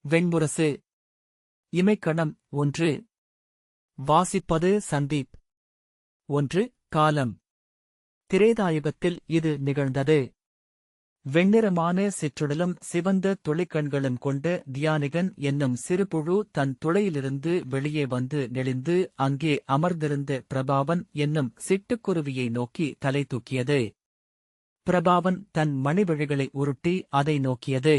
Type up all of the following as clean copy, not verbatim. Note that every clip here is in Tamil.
வெண்முரசு. இமைக்கணம் 1. வாசிப்பது சந்தீப். 1. காலம். திரேதாயுகத்தில் இது நிகழ்ந்தது. வெண்ணிறமான சிற்றுடலும் சிவந்த துளிக்கண்களும் கொண்ட தியானிகன் என்னும் சிறுபுழு தன் துளையிலிருந்து வெளியே வந்து நெளிந்து அங்கே அமர்ந்திருந்த பிரபாவன் என்னும் சிட்டுக்குருவியை நோக்கி தலை தூக்கியது. பிரபாவன் தன் மணிவிழிகளை உருட்டி அதை நோக்கியது.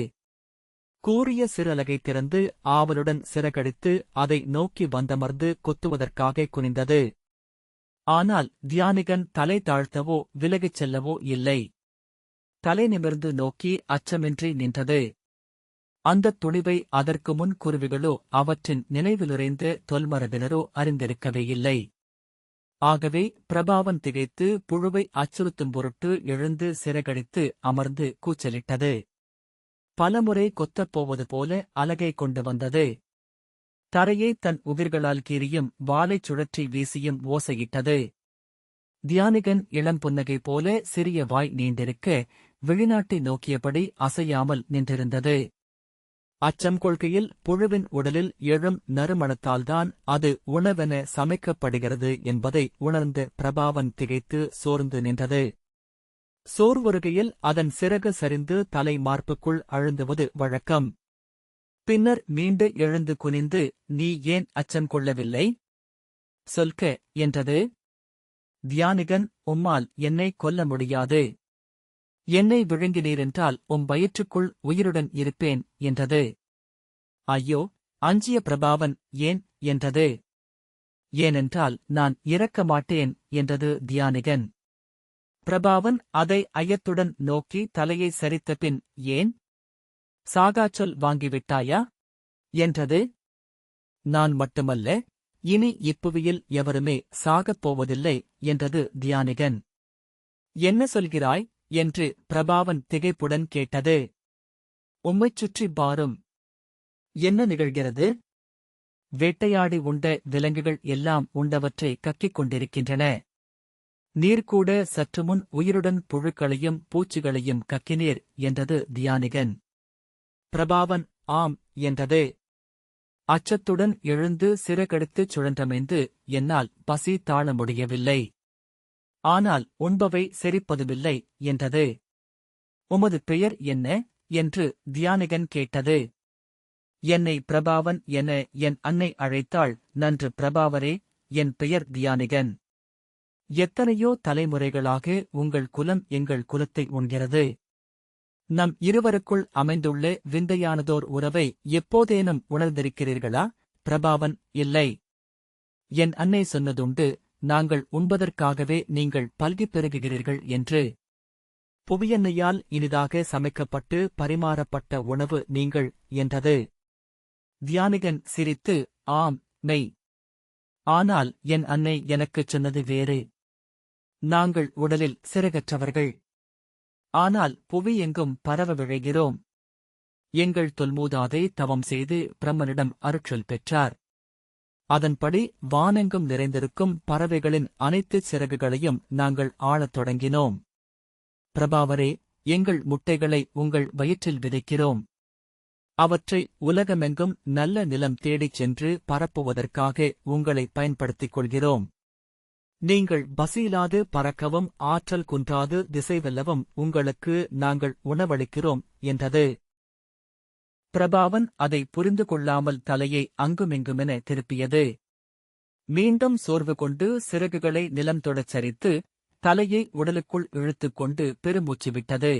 கூரிய சிறலகை திறந்து ஆவலுடன் சிறகடித்து அதை நோக்கி வந்தமர்ந்து கொத்துவதற்காக குனிந்தது. ஆனால் தியானிகன் தலை தாழ்த்தவோ விலகிச் செல்லவோ இல்லை. தலை நிமிர்ந்து நோக்கி அச்சமின்றி நின்றது. அந்தத் துணிவை அதற்கு முன் குருவிகளோ அவற்றின் நினைவிலுறைந்த தொல்மரபினரோ அறிந்திருக்கவே இல்லை. ஆகவே பிரபாவன் திகைத்து புழுவை அச்சுறுத்தும் பொருட்டு எழுந்து சிறகடித்து அமர்ந்து கூச்சலிட்டது. பலமுறை கொத்தப் போவது போல அலகை கொண்டு வந்தது. தரையை தன் உகிர்களால் கீறியும் வாலைச் சுழற்றி வீசியும் ஓசையிட்டது. தியானிகன் இளம் புன்னகை போல சிறிய வாய் நீண்டிருக்க வெளிநாட்டை நோக்கியபடி அசையாமல் நின்றிருந்தது. அச்சம் கொள்கையில் புழுவின் உடலில் எழும் நறுமணத்தால்தான் அது உணவென சமைக்கப்படுகிறது என்பதை உணர்ந்த பிரபாவன் திகைத்து சோர்ந்து நின்றது. சோர்வுறுகையில் அதன் சிறகு சரிந்து தலை மார்புக்குள் அழுந்துவது வழக்கம். பின்னர் மீண்டு எழுந்து குனிந்து, நீ ஏன் அச்சம் கொள்ளவில்லை? சொல்க என்றது. தியானிகன், உம்மால் என்னை கொல்ல முடியாது. என்னை விழுங்கினீரென்றால் வயிற்றுக்குள் உயிருடன் இருப்பேன் என்றது. ஐயோ! அஞ்சிய பிரபாவன், ஏன் என்றது. ஏனென்றால் நான் இறக்க மாட்டேன் என்றது தியானிகன். பிரபாவன் அதை ஐயத்துடன் நோக்கி தலையை சரித்தபின், ஏன்? சாகாச்சொல் வாங்கிவிட்டாயா என்றது. நான் மட்டுமல்ல, இனி இப்புவியில் எவருமே சாகப் போவதில்லை என்றது தியானிகன். என்ன சொல்கிறாய் என்று பிரபாவன் திகைப்புடன் கேட்டது. உம்மைச் சுற்றி பாரும். என்ன நிகழ்கிறது? வேட்டையாடி உண்ட விலங்குகள் எல்லாம் உண்டவற்றை கக்கிக் கொண்டிருக்கின்றன. நீர்கூட சற்றுமுன் உயிருடன் புழுக்களையும் பூச்சிகளையும் கக்கினீர் என்றது தியானிகன். பிரபாவன், ஆம் என்றது. அச்சத்துடன் எழுந்து சிறகெடுத்துச் சுழன்றமைந்து, என்னால் பசி தாழ முடியவில்லை. ஆனால் உண்பவை செரிப்பதுமில்லை என்றது. உமது பெயர் என்ன என்று தியானிகன் கேட்டது. என்னை பிரபாவன் என என் அன்னை அழைத்தாள். நன்று பிரபாவரே, என் பெயர் தியானிகன். எத்தனையோ தலைமுறைகளாக உங்கள் குலம் எங்கள் குலத்தை உண்கிறது. நம் இருவருக்குள் அமைந்துள்ள விந்தையானதோர் உறவை எப்போதேனும் உணர்ந்திருக்கிறீர்களா? பிரபாவன், இல்லை. என் அன்னை சொன்னதுண்டு, நாங்கள் உண்பதற்காகவே நீங்கள் பல்கிப் பெருகுகிறீர்கள் என்று. புவியன்னையால் இனிதாக சமைக்கப்பட்டு பரிமாறப்பட்ட உணவு நீங்கள் என்றது. தியானிகன் சிரித்து, ஆம், மெய். ஆனால் என் அன்னை எனக்குச் சொன்னது வேறு. நாங்கள் உடலில் சிறகற்றவர்கள். ஆனால் புவி எங்கும் பரவ விழைகிறோம். எங்கள் தொல்மூதாதை தவம் செய்து பிரம்மனிடம் அருட்சொல் பெற்றார். அதன்படி வானெங்கும் நிறைந்திருக்கும் பறவைகளின் அனைத்து சிறகுகளையும் நாங்கள் ஆளத் தொடங்கினோம். பிரபாவரே, எங்கள் முட்டைகளை உங்கள் வயிற்றில் விதைக்கிறோம். அவற்றை உலகமெங்கும் நல்ல நிலம் தேடிச் சென்று பரப்புவதற்காக உங்களை பயன்படுத்திக் கொள்கிறோம். நீங்கள் பசியிலாது பறக்கவும் ஆற்றல் குன்றாது திசை வெல்லவும் உங்களுக்கு நாங்கள் உணவளிக்கிறோம் என்றது. பிரபாவன் அதை புரிந்து கொள்ளாமல் தலையை அங்குமிங்குமென திருப்பியது. மீண்டும் சோர்வு கொண்டு சிறகுகளை நிலம் தொடச் சரித்து தலையை உடலுக்குள் இழுத்துக் கொண்டு பெருமூச்சு விட்டது.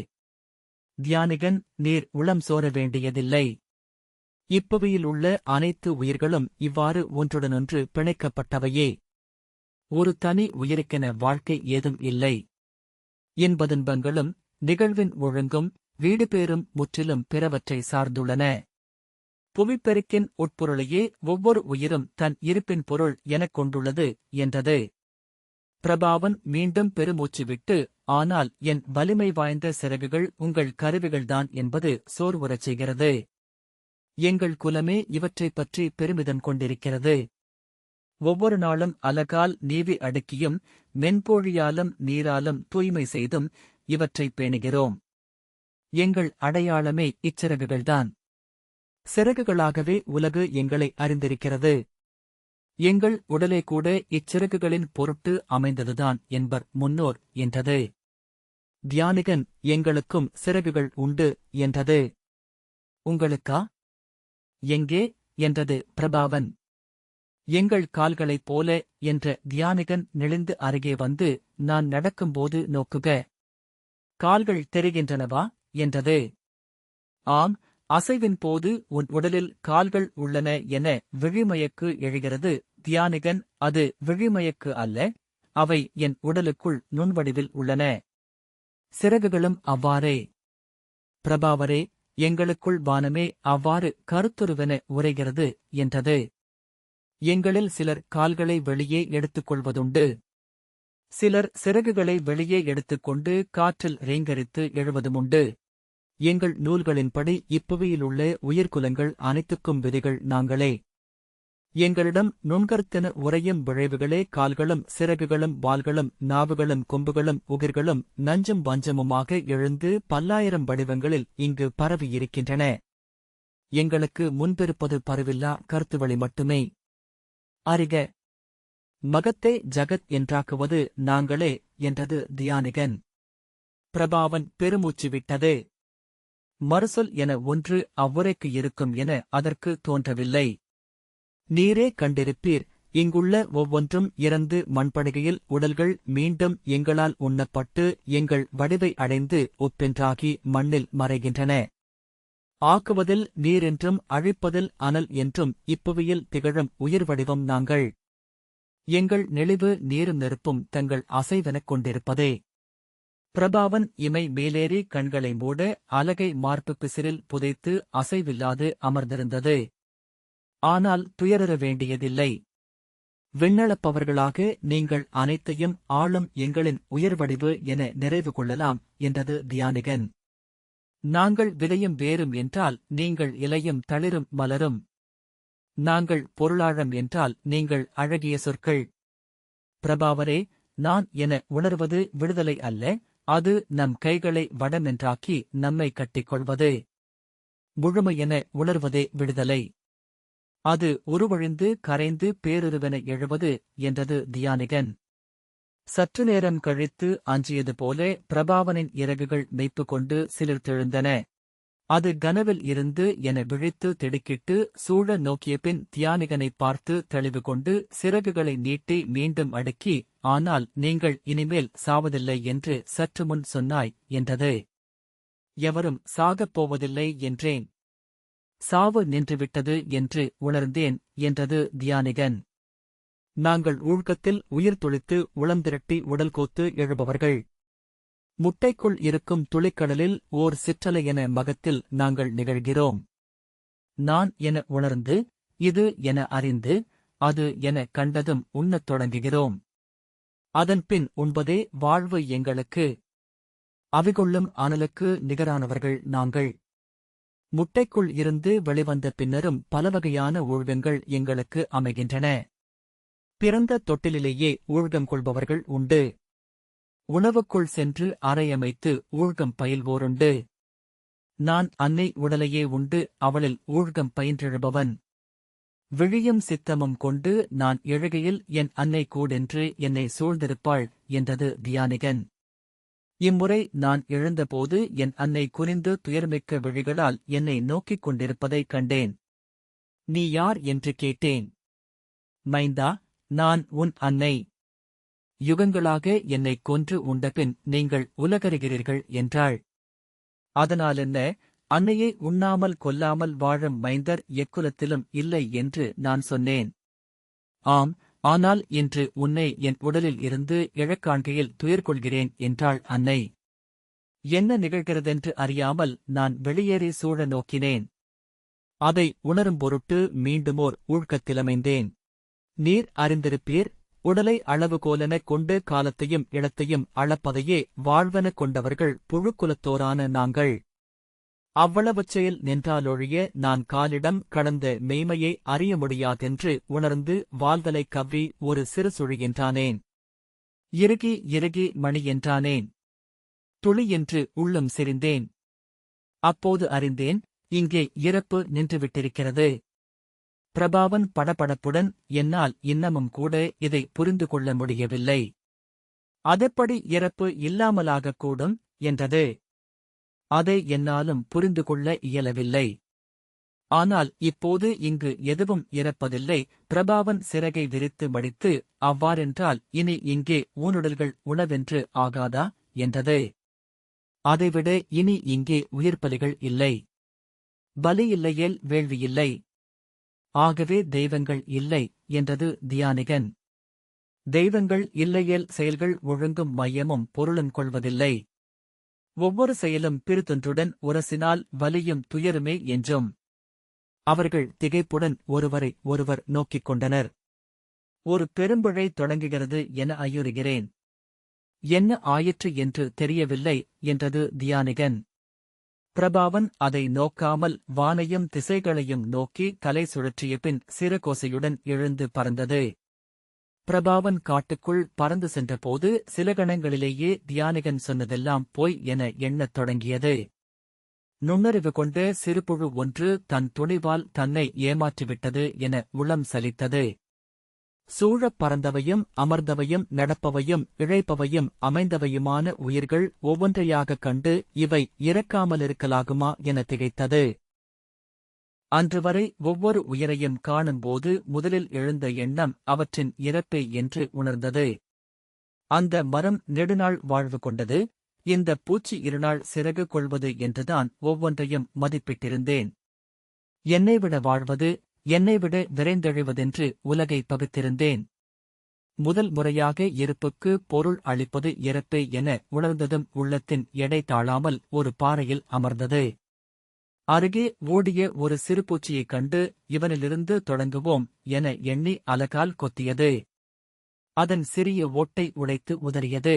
தியானிகன், நீர் உளம் சோர வேண்டியதில்லை. இப்புவியில் உள்ள அனைத்து உயிர்களும் இவ்வாறு ஒன்றுடனொன்று பிணைக்கப்பட்டவையே. ஒரு தனி உயிருக்கென வாழ்க்கை ஏதும் இல்லை. இன்பதுன்பங்களும் நிகழ்வின் ஒழுங்கும் வீடுபேறும் முற்றிலும் பிறவற்றை சார்ந்துள்ளன. புவிப்பெருக்கின் உட்பொருளையே ஒவ்வொரு உயிரும் தன் இருப்பின் பொருள் எனக் கொண்டுள்ளது என்றது. பிரபாவன் மீண்டும் பெருமூச்சு விட்டு, ஆனால் என் வலிமை வாய்ந்த சிறகுகள் உங்கள் கருவிகள்தான் என்பது சோர்வுறச் செய்கிறது. எங்கள் குலமே இவற்றைப் பற்றி பெருமிதம் கொண்டிருக்கிறது. ஒவ்வொரு நாளும் அலகால் நீவி அடுக்கியும் மென்போழியாலும் நீராலும் தூய்மை செய்தும் இவற்றைப் பேணுகிறோம். எங்கள் அடையாளமே இச்சிறகுகள்தான். சிறகுகளாகவே உலகு எங்களை அறிந்திருக்கிறது. எங்கள் உடலே கூட இச்சிறகுகளின் பொருட்டு அமைந்ததுதான் என்பர் முன்னோர் என்றது. தியானிகன் எங்களுக்கும் சிறகுகள் உண்டு என்றது. உங்களுக்கா? எங்கே என்றது பிரபாவன். எங்கள் கால்களைப் போல என்ற தியானிகன் நெளிந்து அருகே வந்து, நான் நடக்கும்போது நோக்குக. கால்கள் தெரிகின்றனவா என்றது. ஆம், அசைவின் போது உன் உடலில் கால்கள் உள்ளன என விழிமயக்கு எழுகிறது தியானிகன். அது விழிமயக்கு அல்ல, அவை என் உடலுக்குள் நுண்வடிவில் உள்ளன. சிறகுகளும் அவ்வாறே. பிரபாவரே, எங்களுக்குள் வானமே அவ்வாறு கருத்துருவென உரைகிறது என்றது. எங்களில் சிலர் கால்களை வெளியே எடுத்துக்கொள்வதுண்டு. சிலர் சிறகுகளை வெளியே எடுத்துக்கொண்டு காற்றில் ரீங்கரித்து எழுவதுமுண்டு. எங்கள் நூல்களின்படி இப்புவியிலுள்ள உயிர்குலங்கள் அனைத்துக்கும் விதிகள் நாங்களே. எங்களிடம் நுண்கருத்தென உறையும் விளைவுகளே கால்களும் சிறகுகளும் வால்களும் நாவுகளும் கொம்புகளும் உகிர்களும் நஞ்சும் வஞ்சமுமாக எழுந்து பல்லாயிரம் வடிவங்களில் இங்கு பரவியிருக்கின்றன. எங்களுக்கு முன்பிருப்பது பருவில்லா கருத்துவழி மட்டுமே. அறிக. மகத்தை ஜகத் என்றாக்குவது நாங்களே என்றது தியானிகன். பிரபாவன் பெருமூச்சு விட்டது. மறுசொல் என ஒன்று அவ்வுரைக்கு இருக்கும் என அதற்கு தோன்றவில்லை. நீரே கண்டிருப்பீர், இங்குள்ள ஒவ்வொன்றும் இறந்து மண்படுகையில் உடல்கள் மீண்டும் எங்களால் உண்ணப்பட்டு எங்கள் வடிவை அடைந்து ஒப்பென்றாகி மண்ணில் மறைகின்றன. ஆக்குவதில் நீரென்றும் அழிப்பதில் அனல் என்றும் இப்புவியில் திகழும் உயிர் வடிவம் நாங்கள். எங்கள் நெளிவு நீரும் நெருப்பும் தங்கள் அசைவெனக் கொண்டிருப்பதே. பிரபாவன் இமை மேலேறி கண்களை மூட அலகை மார்பு பிசிறில் புதைத்து அசைவில்லாது அமர்ந்திருந்தது. ஆனால் துயரற வேண்டியதில்லை. விண்ணளப்பவர்களாக நீங்கள் அனைத்தையும் ஆளும் எங்களின் உயர்வடிவு என நிறைவு கொள்ளலாம் என்றது தியானிகன். நாங்கள் விதையும் வேரும் என்றால் நீங்கள் இலையும் தளிரும் மலரும். நாங்கள் பொருளாழம் என்றால் நீங்கள் அழகிய சொற்கள். பிரபாவரே, நான் என உணர்வது விடுதலை அல்ல, அது நம் கைகளை வடமென்றாக்கி நம்மை கட்டிக்கொள்வது. முழுமையென உணர்வதே விடுதலை. அது உருவழிந்து கரைந்து பேருருவென எழுவது என்றது தியானிகன். சற்று நேரம் கழித்து அஞ்சியது போல பிரபாவனின் இறகுகள் மெய்ப்பு கொண்டு சிலிர்த்தெழுந்தன. அது கனவில் இருந்து என விழித்து திடுக்கிட்டு சூழ நோக்கியபின் தியானிகனைப் பார்த்து தெளிவு கொண்டு சிறகுகளை நீட்டி மீண்டும் அடுக்கி, ஆனால் நீங்கள் இனிமேல் சாவதில்லை என்று சற்று முன் சொன்னாய் என்றது. எவரும் சாகப் போவதில்லை என்றேன். சாவு நின்றுவிட்டது என்று உணர்ந்தேன் என்றது தியானிகன். நாங்கள் ஊழ்கத்தில் உயிர் துளித்து உளம் திரட்டி உடல் கோத்து எழுபவர்கள். முட்டைக்குள் இருக்கும் துளிக்கடலில் ஓர் சிற்றலை என மகத்தில் நாங்கள் நிகழ்கிறோம். நான் என உணர்ந்து, இது என அறிந்து, அது என கண்டதும் உண்ணத் தொடங்குகிறோம். அதன்பின் உண்பதே வாழ்வு எங்களுக்கு. அவிகொள்ளும் அனலுக்கு நிகரானவர்கள் நாங்கள். முட்டைக்குள் இருந்து வெளிவந்த பின்னரும் பலவகையான ஊழ்கங்கள் எங்களுக்கு அமைகின்றன. பிறந்த தொட்டிலேயே ஊழ்கம் கொள்பவர்கள் உண்டு. உணவுக்குள் சென்று அறையமைத்து ஊழ்கம் பயில்வோருண்டு. நான் அன்னை உடலையே உண்டு அவளில் ஊழ்கம் பயின்றெழுபவன். விழியும் சித்தமும் கொண்டு நான் எழுகையில் என் அன்னை கூடென்று என்னை சூழ்ந்திருப்பாள் என்றது தியானிகன். இம்முறை நான் எழுந்தபோது என் அன்னை குனிந்து துயர்மிக்க விழிகளால் என்னை நோக்கிக் கொண்டிருப்பதைக் கண்டேன். நீ யார் என்று கேட்டேன். மைந்தா, நான் உன் அன்னை. யுகங்களாக என்னைக் கொன்று உண்டபின் நீங்கள் உலகறிகிறீர்கள் என்றாள். அதனாலென்ன, அன்னையை உண்ணாமல் கொல்லாமல் வாழும் மைந்தர் எக்குலத்திலும் இல்லை என்று நான் சொன்னேன். ஆம், ஆனால் இன்று உன்னை என் உடலில் இருந்து இழக்காண்கையில் துயர்கொள்கிறேன் என்றாள் அன்னை. என்ன நிகழ்கிறதென்று அறியாமல் நான் வெளியேறி சூழ நோக்கினேன். அதை உணரும் பொருட்டு மீண்டுமோர் ஊழ்கத்திலமைந்தேன். நீர் அறிந்திருப்பீர், உடலை அளவுகோலெனக் கொண்டு காலத்தையும் இடத்தையும் அளப்பதையே வாழ்வெனக் கொண்டவர்கள் புழுக்குலத்தோரான நாங்கள். அவ்வளவு செயல் நின்றாலொழிய நான் காலிடம் கடந்த மெய்மையை அறிய முடியாதென்று உணர்ந்து வாழ்தலை கவ்வி ஒரு சிறு சுழி என்றானேன். இறுகி இறுகி மணி என்றானேன். துளி என்று உள்ளம் செறிந்தேன். அப்போது அறிந்தேன், இங்கே இறப்பு நின்றுவிட்டிருக்கிறது. பிரபாவன் படபடப்புடன், என்னால் இன்னமும் கூட இதை புரிந்து கொள்ள முடியவில்லை. அதெப்படி இறப்பு இல்லாமலாகக்கூடும் என்றது. அதை என்னாலும் புரிந்து கொள்ள இயலவில்லை. ஆனால் இப்போது இங்கு எதுவும் இறப்பதில்லை. பிரபாவன் சிறகை விரித்து மடித்து, அவ்வாறென்றால் இனி இங்கே ஊனுடல்கள் உணவென்று ஆகாதா என்றது. அதைவிட இனி இங்கே உயிர்ப்பலிகள் இல்லை. பலி இல்லையேல் வேள்வியில்லை. ஆகவே தெய்வங்கள் இல்லை என்றது தியானிகன். தெய்வங்கள் இல்லையேல் செயல்கள் ஒழுங்கும் மையமும் பொருளும் கொள்வதில்லை. ஒவ்வொரு செயலும் பிரித்தொன்றுடன் உரசினால் வலியும் துயருமே என்றும். அவர்கள் திகைப்புடன் ஒருவரை ஒருவர் நோக்கிக் கொண்டனர். ஒரு பெரும்பிழை தொடங்குகிறது என ஐயுறுகிறேன். என்ன ஆயிற்று என்று தெரியவில்லை என்றது தியானிகன். பிரபாவன் அதை நோக்காமல் வானையும் திசைகளையும் நோக்கி தலை சுழற்றிய பின் சிறகோசையுடன் எழுந்து பறந்தது. பிரபாவன் காட்டுக்குள் பறந்து சென்றபோது சில கணங்களிலேயே தியானிகன் சொன்னதெல்லாம் பொய் என எண்ணத் தொடங்கியது. நுண்ணறிவு கொண்ட சிறுபுழு ஒன்று தன் துணிவால் தன்னை ஏமாற்றிவிட்டது என உளம் சலித்தது. சூழப் பறந்தவையும் அமர்ந்தவையும் நடப்பவையும் இழைப்பவையும் அமைந்தவையுமான உயிர்கள் ஒவ்வொன்றையாகக் கண்டு இவை இறக்காமலிருக்கலாகுமா என திகைத்தது. அன்றுவரை ஒவ்வொரு உயிரையும் காணும்போது முதலில் எழுந்த எண்ணம் அவற்றின் இறப்பே என்று உணர்ந்தது. அந்த மரம் நெடுநாள் வாழ்வு கொண்டது, இந்த பூச்சி இருநாள் சிறகு கொள்வது என்றுதான் ஒவ்வொன்றையும் மதிப்பிட்டிருந்தேன். என்னைவிட வாழ்வது, என்னைவிட விரைந்தெழுவதென்று உலகை பகுத்திருந்தேன். முதல் முறையாக இருப்புக்கு பொருள் அளிப்பது இறப்பே என உணர்ந்ததும் உள்ளத்தின் எடை தாழாமல் ஒரு பாறையில் அமர்ந்தது. அருகே ஓடிய ஒரு சிறுபூச்சியைக் கண்டு இவனிலிருந்து தொடங்குவோம் என எண்ணி அலகால் கொத்தியது. அதன் சிறிய ஓட்டை உடைத்து உதறியது.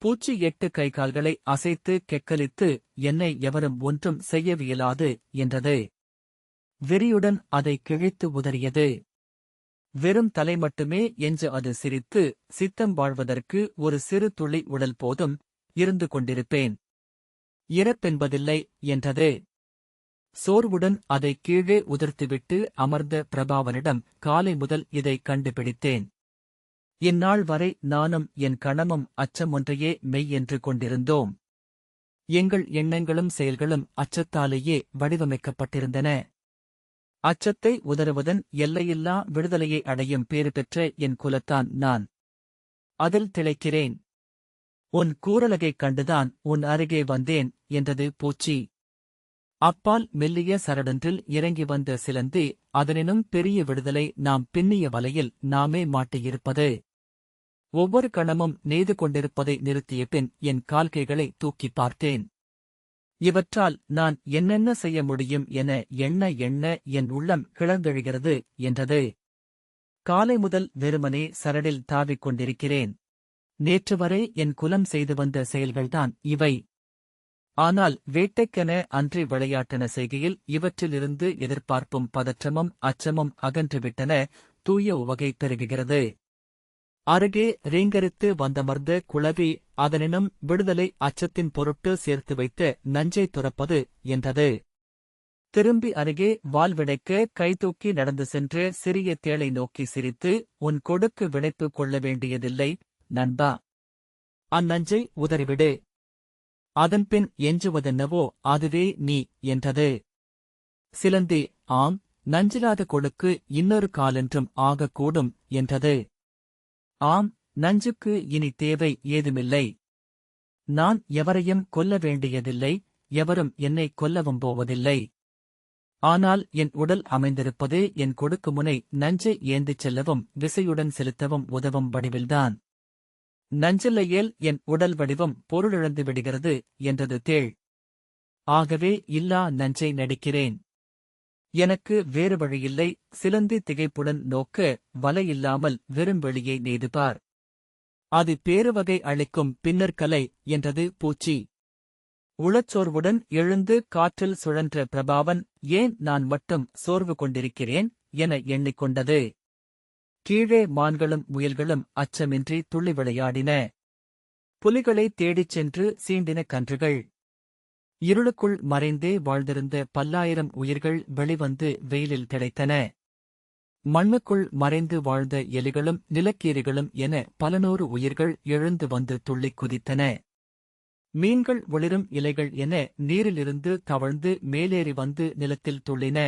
பூச்சி 8 கைகால்களை அசைத்து கெக்கலித்து, என்னை எவரும் ஒன்றும் செய்யவியலாது என்றது. வெறியுடன் அதை கிழித்து உதறியது. வெறும் தலை மட்டுமே என்று அது சிரித்து, சித்தம் வாழ்வதற்கு ஒரு சிறு துளி உடல் போதும், இருந்து கொண்டிருப்பேன். இறப்பென்பதில்லை என்றது. சோர்வுடன் அதை கீழே உதிர்த்துவிட்டு அமர்ந்த பிரபாவனிடம் காலை முதல் இதை கண்டுபிடித்தேன். இந்நாள் வரை நானும் என் கணமும் அச்சம் ஒன்றையே மெய் என்று கொண்டிருந்தோம். எங்கள் எண்ணங்களும் செயல்களும் அச்சத்தாலேயே வடிவமைக்கப்பட்டிருந்தன. அச்சத்தை உதறுவதன் எல்லையில்லா விடுதலையை அடையும் பேறு பெற்ற என் குலத்தான் நான். அதில் திளைக்கிறேன். உன் கூரலகைக் கண்டுதான் உன் அருகே வந்தேன் என்றது பூச்சி. அப்பால் மெல்லிய சரடொன்றில் இறங்கி வந்த சிலந்தி, அதனினும் பெரிய விடுதலை நாம் பின்னிய வலையில் நாமே மாட்டியிருப்பது. ஒவ்வொரு கணமும் நெய்து கொண்டிருப்பதை நிறுத்திய பின் என் கால்கைகளை தூக்கிப் பார்த்தேன். இவற்றால் நான் என்னென்ன செய்ய முடியும் என எண்ண எண்ண என் உள்ளம் கிளர்ந்தெழுகிறது என்றது. காலை முதல் வெறுமனே சரடில் தாவிக் கொண்டிருக்கிறேன். நேற்று வரை என் குலம் செய்து வந்த செயல்கள்தான் இவை. ஆனால் வேட்டைக்கென அன்றி விளையாட்டென செய்கையில் இவற்றிலிருந்து எதிர்பார்ப்பும் பதற்றமும் அச்சமும் அகன்றுவிட்டன. தூய உவகை பெருகுகிறது. அருகே ரீங்கரித்து வந்தமர்ந்த குளவி, அதனினும் விடுதலை அச்சத்தின் பொருட்டு சேர்த்து வைத்த நஞ்சை துறப்பது என்றது. திரும்பி அருகே வால் விடைக்க கைதூக்கி நடந்து சென்ற சிறிய தேளை நோக்கி சிரித்து, உன் கொடுக்கு விடைப்பு கொள்ள வேண்டியதில்லை நண்பா. அந்நஞ்சை உதறிவிடு. அதன்பின் எஞ்சுவதென்னவோ அதுவே நீ என்றது. சிலந்தி, ஆம், நஞ்சிலாத கொடுக்கு இன்னொரு காலென்றும் ஆகக்கூடும் என்றது. ஆம், நஞ்சுக்கு இனி தேவை ஏதுமில்லை. நான் எவரையும் கொல்ல வேண்டியதில்லை, எவரும் என்னை கொல்லவும் போவதில்லை. ஆனால் என் உடல் அமைந்திருப்பது என் கொடுக்கு முனை நஞ்சை ஏந்திச் செல்லவும் விசையுடன் செலுத்தவும் உதவும் வடிவில்தான். நஞ்சில்லையேல் என் உடல் வடிவம் பொருளிழந்து விடுகிறது என்றது தேள். ஆகவே இல்லா நஞ்சை நடிக்கிறேன். எனக்கு வேறு வழியில்லை. சிலந்தி திகைப்புடன் நோக்க, வலையில்லாமல் வெறும் வெளியை நெய்துபார். அது பேருவகை அளிக்கும் பின்னர் கலை என்றது பூச்சி. உளச்சோர்வுடன் எழுந்து காற்றில் சுழன்ற பிரபாவன், ஏன் நான் மட்டும் சோர்வு கொண்டிருக்கிறேன் என எண்ணிக்கொண்டது. கீழே மான்களும் முயல்களும் அச்சமின்றி துள்ளி விளையாடின. புலிகளை தேடிச் சென்று சீண்டின கன்றுகள். இருளுக்குள் மறைந்தே வாழ்ந்திருந்த பல்லாயிரம் உயிர்கள் வெளிவந்து வெயிலில் திளைத்தன. மண்ணுக்குள் மறைந்து வாழ்ந்த எலிகளும் நிலக்கீரிகளும் என பல நூறு உயிர்கள் எழுந்து வந்து துள்ளிக் குதித்தன. மீன்கள் ஒளிரும் இலைகள் என நீரிலிருந்து தவழ்ந்து மேலேறி வந்து நிலத்தில் துள்ளின.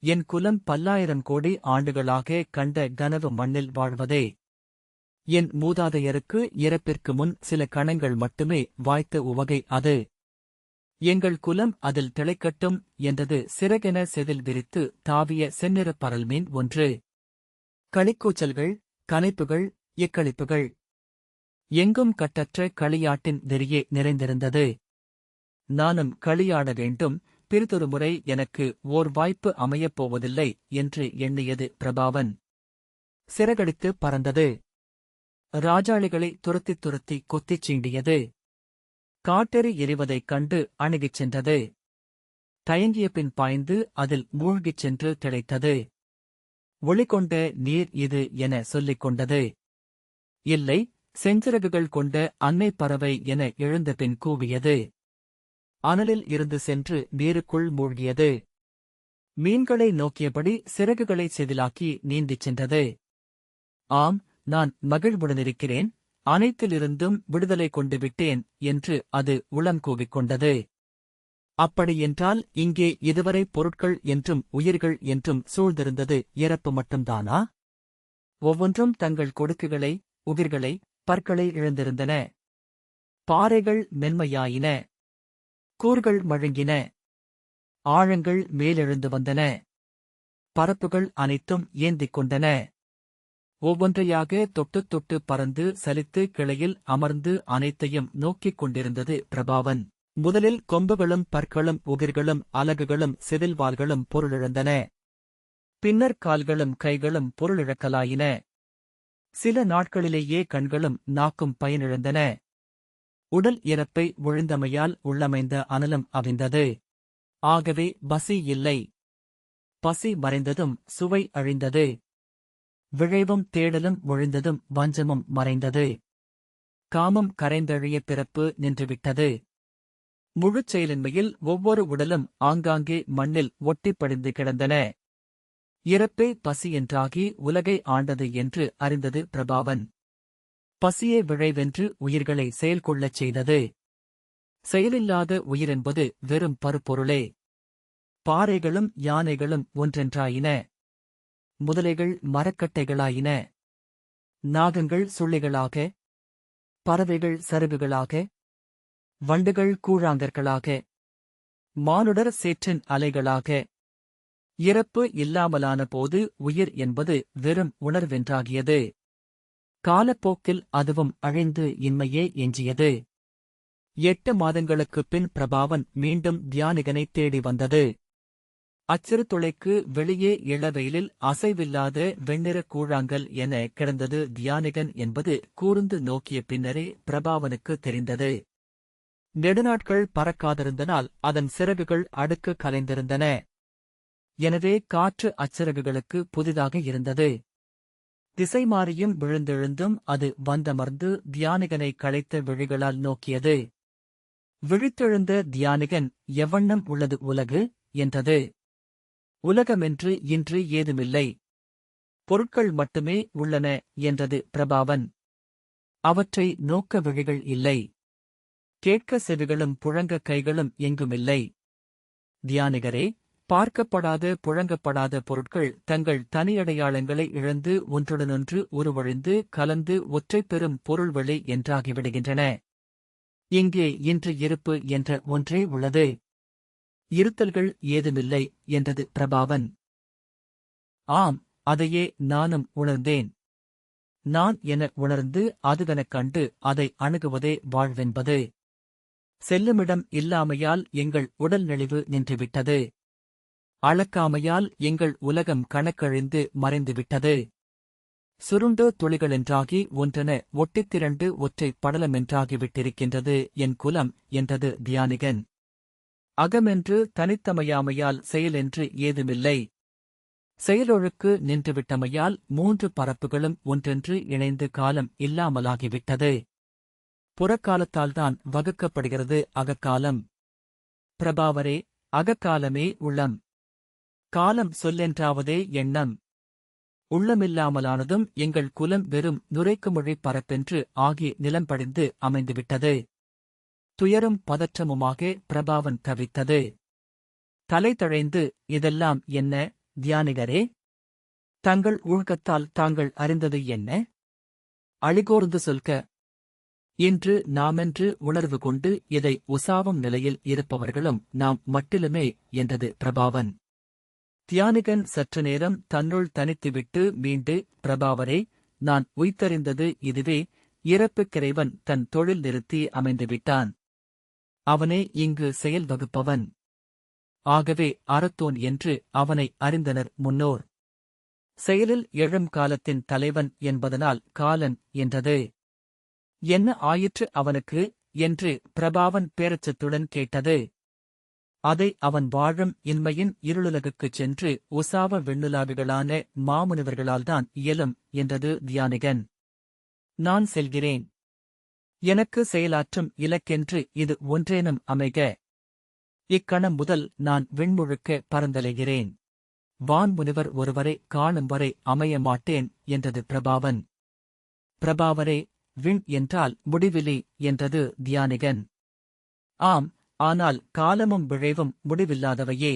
என் குலம் பல்லாயிரம் கோடி ஆண்டுகளாக கண்ட கனவு மண்ணில் வாழ்வதே. என் மூதாதையருக்கு இறப்பிற்கு முன் சில கணங்கள் மட்டுமே வாய்த்த உவகை அது. எங்கள் குலம் அதில் திளைக்கட்டும் என்றது சிறகென செதில் விரித்து தாவிய செந்நிறப் பரல்மீன் ஒன்று. களிக்கூச்சல்கள், கனைப்புகள், எக்களிப்புகள். எங்கும் கட்டற்ற களியாட்டின் வெறியே நிறைந்திருந்தது. நானும் களியாட வேண்டும், பிறிதொரு முறை எனக்கு ஓர் வாய்ப்பு அமையப் போவதில்லை என்று எண்ணியது பிரபாவன். சிறகடித்து பறந்தது. ராஜாளிகளை துரத்தித் துரத்தி கொத்திச் சீண்டியது. காட்டெறி எரிவதைக் கண்டு அணுகிச் சென்றது. தயங்கிய பின் பாய்ந்து அதில் மூழ்கிச் சென்று திளைத்தது. ஒளிகொண்ட நீர் இது என சொல்லிக் கொண்டது. இல்லை, செஞ்சிறகுகள் கொண்ட அன்னை பறவை என எழுந்த பின் கூவியது. அனலில் இருந்து சென்று நீருக்குள் மூழ்கியது. மீன்களை நோக்கியபடி சிறகுகளை செதிலாக்கி நீந்திச் சென்றது. ஆம், நான் மகிழ்வுடனிருக்கிறேன், அனைத்திலிருந்தும் விடுதலை கொண்டு விட்டேன் என்று அது உளம் கூவிக்கொண்டது. அப்படியென்றால் இங்கே இதுவரை பொருட்கள் என்றும் உயிர்கள் என்றும் சூழ்ந்திருந்தது இறப்பு மட்டும்தானா? ஒவ்வொன்றும் தங்கள் கொடுக்குகளை, உகிர்களை, பற்களை இழந்திருந்தன. பாறைகள் மென்மையாயின. கூர்கள் மழுங்கின. ஆழங்கள் மேலெழுந்து வந்தன. பரப்புகள் அனைத்தும் ஏந்திக் கொண்டன. ஒவ்வொன்றையாக தொட்டுத் தொட்டு பறந்து சலித்து கிளையில் அமர்ந்து அனைத்தையும் நோக்கிக் கொண்டிருந்தது பிரபாவன். முதலில் கொம்புகளும் பற்களும் உகிர்களும் அலகுகளும் செதில்வால்களும் பொருளிழந்தன. பின்னர் கால்களும் கைகளும் பொருளிழக்கலாயின. சில நாட்களிலேயே கண்களும் நாக்கும் பயனிழந்தன. உடல் இறப்பை ஒழிந்தமையால் உள்ளமைந்த அனலும் அவிந்தது. ஆகவே பசி இல்லை. பசி மறைந்ததும் சுவை அழிந்தது. விழைவும் தேடலும் ஒழிந்ததும் வஞ்சமும் மறைந்தது. காமம் கரைந்தழிய பிறப்பு நின்றுவிட்டது. முழுச் செயலின்மையில் ஒவ்வொரு உடலும் ஆங்காங்கே மண்ணில் ஒட்டிப்படிந்து கிடந்தன. இறப்பே பசி என்றாகி உலகை ஆண்டது என்று அறிந்தது பிரபாவன். பசியே விழைவென்று உயிர்களை செயல்கொள்ளச் செய்தது. செயலில்லாத உயிரென்பது வெறும் பருப்பொருளே. பாறைகளும் யானைகளும் ஒன்றென்றாயின. முதலைகள் மரக்கட்டைகளாயின. நாகங்கள் சுள்ளிகளாக, பறவைகள் சருகுகளாக, வண்டுகள் கூழாங்கற்களாக, மானுடர் சேற்றின் அலைகளாக. இறப்பு இல்லாமலான போது உயிர் என்பது வெறும் உணர்வென்றாகியது. காலப்போக்கில் அதுவும் அழிந்து இன்மையே எஞ்சியது. 8 மாதங்களுக்குப் பின் பிரபாவன் மீண்டும் தியானிகனைத் தேடி வந்தது. அச்சிறு துளைக்கு வெளியே இளவெயிலில் அசைவில்லாத வெண்ணிற கூழாங்கல் என கிடந்தது தியானிகன் என்பது கூர்ந்து நோக்கிய பின்னரே பிரபாவனுக்கு தெரிந்தது. நெடுநாட்கள் பறக்காதிருந்தனால் அதன் சிறகுகள் அடுக்கு கலைந்திருந்தன. எனவே காற்று அச்சிறகுகளுக்கு புதிதாக இருந்தது. திசை மாறியும் விழுந்தெழுந்தும் அது வந்தமர்ந்து தியானிகனை களைத்த விழிகளால் நோக்கியது. விழித்தெழுந்த தியானிகன் எவ்வண்ணம் உள்ளது உலகு என்றது. உலகமென்று இன்று ஏதுமில்லை, பொருட்கள் மட்டுமே உள்ளன என்றது பிரபாவன். அவற்றை நோக்க விழிகள் இல்லை. கேட்க செவிகளும் புழங்க கைகளும் எங்குமில்லை. தியானிகரே, பார்க்கப்படாத புழங்கப்படாத பொருட்கள் தங்கள் தனியடையாளங்களை இழந்து ஒன்றுடனொன்று உருவழிந்து கலந்து ஒற்றை பெறும் பொருள்வெளி என்றாகிவிடுகின்றன. இங்கே இன்று இருப்பு என்ற ஒன்றே உள்ளது. இருத்தல்கள் ஏதுமில்லை என்றது பிரபாவன். ஆம், அதையே நானும் உணர்ந்தேன். நான் என உணர்ந்து அதுவெனக் கண்டு அதை அணுகுவதே வாழ்வென்பது. செல்லுமிடம் இல்லாமையால் எங்கள் உடல் நெளிவு நின்றுவிட்டது. அளக்காமையால் எங்கள் உலகம் கணக்கழிந்து மறைந்துவிட்டது. சுருண்டு துளிகளென்றாகி ஒன்றென ஒட்டித்திரண்டு ஒற்றை படலமென்றாகிவிட்டிருக்கின்றது என் குலம் என்றது தியானிகன். அகமென்று தனித்தமையாமையால் செயலென்று ஏதுமில்லை. செயலொழுக்கு நின்றுவிட்டமையால் 3 பரப்புகளும் ஒன்றென்று இணைந்து காலம் இல்லாமலாகிவிட்டது. புறக்காலத்தால்தான் வகுக்கப்படுகிறது அகக்காலம். பிரபாவரே, அகக்காலமே உள்ளம். காலம் சொல்லென்றாவதே எண்ணம். உள்ளமில்லாமலானதும் எங்கள் குலம் வெறும் நுரைக்குமொழி பரப்பென்று ஆகி நிலம்படிந்து அமைந்துவிட்டது. துயரும் பதற்றமுமாக பிரபாவன் தவித்தது. தலை தழைந்து, இதெல்லாம் என்ன, தியானிகரே? தங்கள் ஊழ்கத்தால் தாங்கள் அறிந்தது என்ன? அழிகோர்ந்து சொல்க. இன்று நாமென்று உணர்வு கொண்டு இதை உசாவும் நிலையில் இருப்பவர்களும் நாம் மட்டிலுமே என்றது பிரபாவன். தியானிகன் சற்று நேரம் தன்னுள் தனித்துவிட்டு மீண்டு, பிரபாவரே, நான் உய்தறிந்தது இதுவே, இறப்புக்கிறைவன் தன் தொழில் நிறுத்தி அமைந்துவிட்டான். அவனே இங்கு செயல் வகுப்பவன். ஆகவே அறத்தோன் என்று அவனை அறிந்தனர் முன்னோர். செயலில் எழும் காலத்தின் தலைவன் என்பதனால் காலன் என்றது. என்ன ஆயிற்று அவனுக்கு என்று பிரபாவன் பேரச்சத்துடன் கேட்டது. அதை அவன் வாழும் இன்மையின் இருளுலகுக்குச் சென்று உசாவ வெண்ணுலாவிகளான மாமுனிவர்களால்தான் இயலும் என்றது தியானிகன். நான் செல்கிறேன். எனக்கு செயலாற்றும் இலக்கென்று இது ஒன்றேனும் அமைக. இக்கணம் முதல் நான் விண்முழுக்க பறந்தலைகிறேன். வான்முனிவர் ஒருவரை காணும் வரை அமைய மாட்டேன் என்றது பிரபாவன். பிரபாவரே, விண் என்றால் முடிவிலி என்றது தியானிகன். ஆம், ஆனால் காலமும் விழைவும் முடிவில்லாதவையே.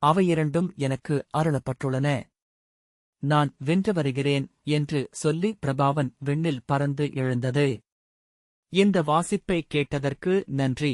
அவையிரண்டும் எனக்கு அருளப்பட்டுள்ளன. நான் வென்று வருகிறேன் என்று சொல்லி பிரபாவன் விண்ணில் பறந்து எழுந்தது. இந்த வாசிப்பை கேட்டதற்கு நன்றி.